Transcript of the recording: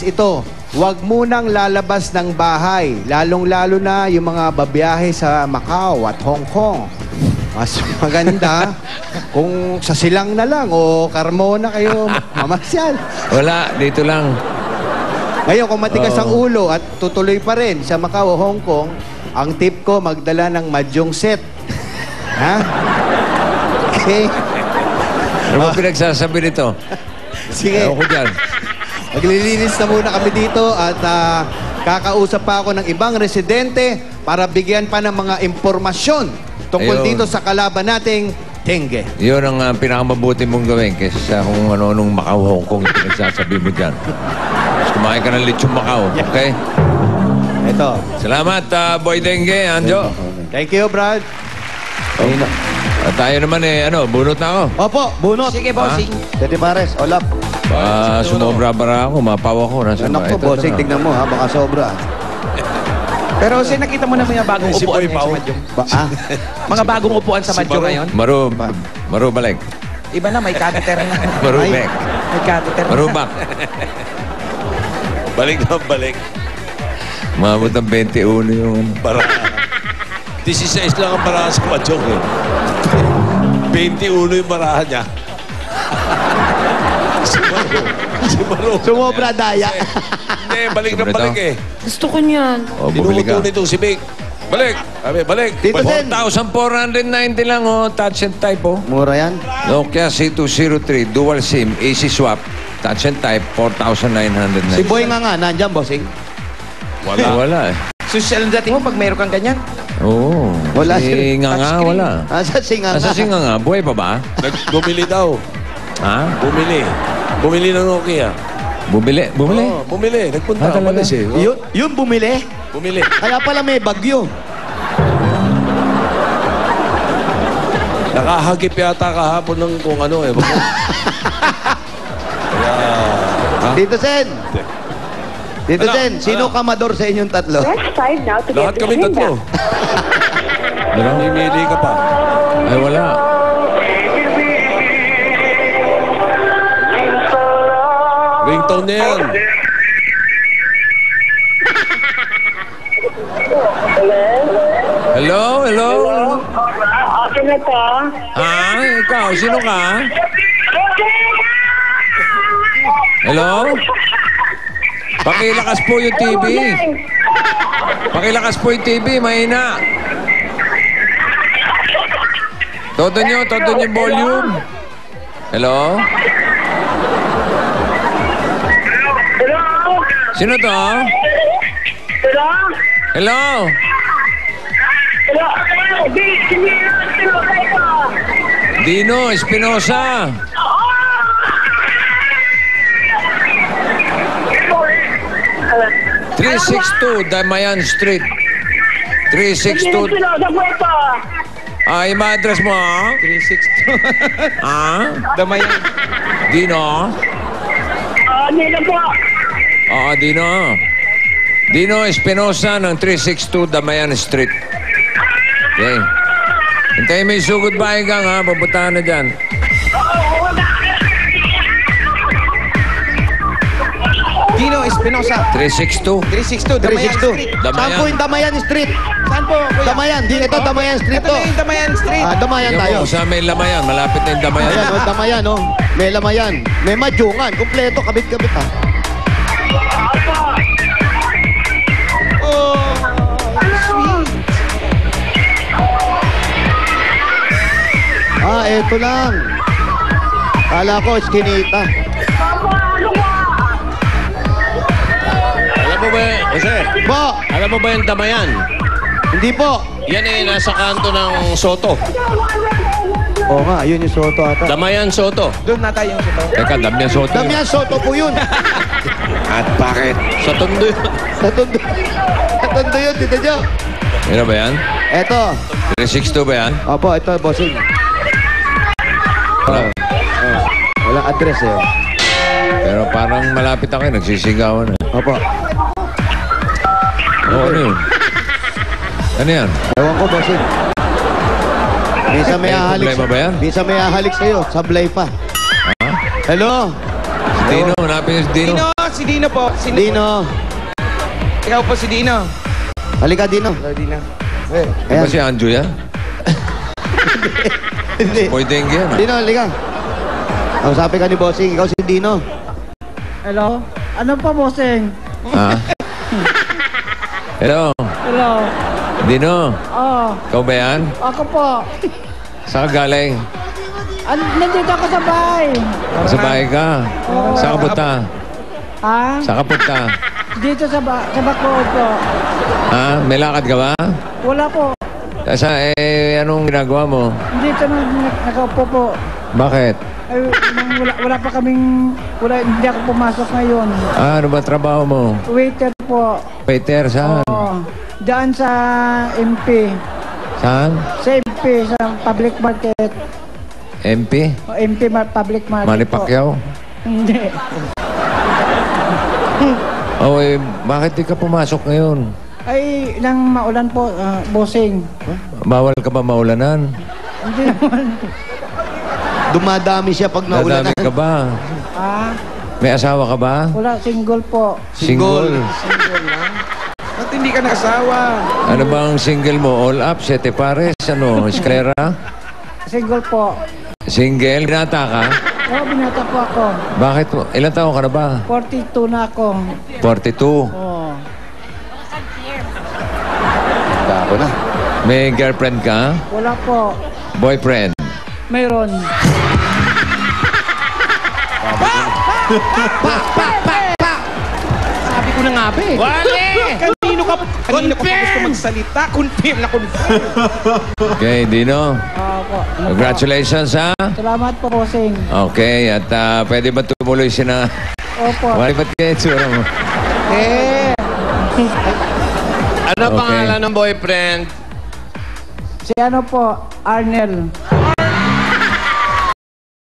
ito, huwag munang lalabas ng bahay, lalong-lalo na yung mga babiyahe sa Macau at Hong Kong. Mas maganda kung sa Silang na lang o Carmona kayo mamasyal. Wala, dito lang. Ngayon, kung matigas ang ulo at tutuloy pa rin sa Macau o Hong Kong, ang tip ko, magdala ng mahjong set. Ha? Okay? Ano ba pinagsasabi nito? Sige. Ako dyan. Maglilinis na muna kami dito at kakausap pa ako ng ibang residente para bigyan pa ng mga impormasyon tungkol dito sa kalaban nating dengue. Yun ang pinakamabuti mong gawin kaysa kung ano-anong Macau, Hong Kong yung pinagsasabi mo dyan. Tapos kumain ka ng lechon Macau, okay? Ito. Salamat, Boy Dengue, Anjo. Thank you, Brad. At tayo naman bunot na ako. Opo, bunot. Sige, bossing. Tete Pares, olap. Sumobra bara ako, mapaw ako. Anak ko, bossing, tignan mo ha, baka sobra. Pero nakita mo na mga bagong upuan ngayon sa Mahjong. Mga bagong upuan sa Mahjong ngayon. Maru balik. Iba na, may catheter na. Marubek. May catheter na. Marubak. Balik na balik. Maabot ng 21 yung Para 16 lang ang barahan sa Mahjong eh. 21 yung barahan niya. Si Maru. Sumobra daya. Hindi, balik na balik eh. Gusto ko niyan. O, bumili ka. Tinuto nitong si Big. Balik. Sabi, balik. Tito Sen. 4,490 lang, touch and type, Mura yan. Nokia C203, dual SIM, easy swap, touch and type, 4,990. Si Boy nga, nandyan, bossing. Wala eh. Social ang dating mo pag mayroon kang ganyan. Oo. Wala Si Nganga, wala. Asa si nga. Asa si Nganga? Buhay pa ba? Bumili daw. Ha? Bumili ng Nokia. Bumili? Oo, bumili. Nagpunta. talaga? Umalis eh. Yun bumili. Bumili. Kaya pala may bagyo. Nakahagip yata kahapon ng kung ano eh. Tito Sen. Tito Sen, sino kamador sa inyong tatlo? Press 5 now to Lahat get kami the tatlo. Namimili ka pa. Ay, wala. Ringtone niya yan. Hello? Hello? Akin na to. Ikaw? Sino ka? Hello? Pakilakas po yung TV. Pakilakas po yung TV, mahina. Todo nyo volume. Hello? Hello? Sino to? Hello? Hello? Hello? Dino Espinosa. 362 Damayan Street. 362. Yung address mo, 362. Damayan. Dino? Nila po. Dino. Dino Espinosa ng 362 Damayan Street. Okay. Hintayin mo yung sugod bahay gang, ha? Pupuntahan na dyan. Dino Espinosa. 362. 362, Damayan Street. Saan po yung Damayan Street? Saan po, kuya? Damayan. Ito, Damayan Street Ito to. na yung Damayan Street. Damayan Yan tayo. po, sa may Lamayan. Malapit na yung Damayan. Ayan, Damayan, May lamayan. May madyungan. Kompleto, kabit-kabit, ha. Oh, sweet. Eto lang. Kala ko, skinita. Alam mo ba, Jose? Po, Alam mo ba yung Damayan? hindi po. Yan eh, nasa kanto ng Soto. Oo nga, yun yung Soto ata. Damayan Soto. Doon na tayo sa to. Teka, Damian Soto. Damian Soto po yun. At bakit? Sa Tondo yun. Sa Tondo. Sa Tondo yun, Tito Jo. Ano ba yan? Eto. 362 ba yan? Opo, ito, bossing. Wala. Wala address eh. Pero parang malapit ako, nagsisigawan na. Opo. Ano yun? Ano yan? Ewan ko, bossing. Minsan may ahalik. Problema ba yan? Minsan may ahalik sa'yo. Sablay pa. Ha? Hello? Si Dino, hanapin niyo si Dino. Dino, si Dino po. Dino. Ikaw po si Dino. Halika, Dino. Hello, Dino. Di ba si Anjo yan? Hindi. Boy Dengue yan. Dino, halika. Usapin ka ni Bossing. Ikaw si Dino. Hello? Ano pa, bossing? Ha? Hello? Hello? Dino? Oh, Ikaw ba yan? ako po. Saan ka galing? Nandito ako sa bahay. Sa bahay ka? Saan ka punta? Ha? Saan ka punta? Dito sa Bacoor po. Ha? May lakad ka ba? Wala po. Anong ginagawa mo? Dito na nakaupo po. Bakit? Ay, wala pa kaming... hindi ako pumasok ngayon. Ano ba trabaho mo? Waiter po. Waiter, saan? Oo. Daan sa MP. Saan? Sa MP, sa public market. MP? O, MP public market Manny po. Pacquiao? Hindi. Oh, bakit di ka pumasok ngayon? Ay, nang maulan po, bossing. Bawal ka ba maulanan? Hindi naman. Dumadami siya pag Dadami naulanan. ka ba? Ah, May asawa ka ba? wala, single po. Single. Ba't hindi ka nakasawa? Ano bang single mo? All up, sete pares, ano, esklera? Single po. Single? Binata ka? Oo, binata po ako. Bakit? Ilan taon ka na ba? 42 na ako. 42. Oo. Ako na. May girlfriend ka? Wala po. Boyfriend? Mayroon. Sabi ko na nga ba eh. Kanino ka pa gusto magsalita? Confirm na confirm. Okay, Dino. Opo. Ano po? Congratulations, ha? Salamat po, bossing. Okay, at pwede ba tumuloy si na... Opo. Why ba't kaya itsura mo? Eh, Ano Okay. pangalan ng boyfriend? si ano po, Arnel.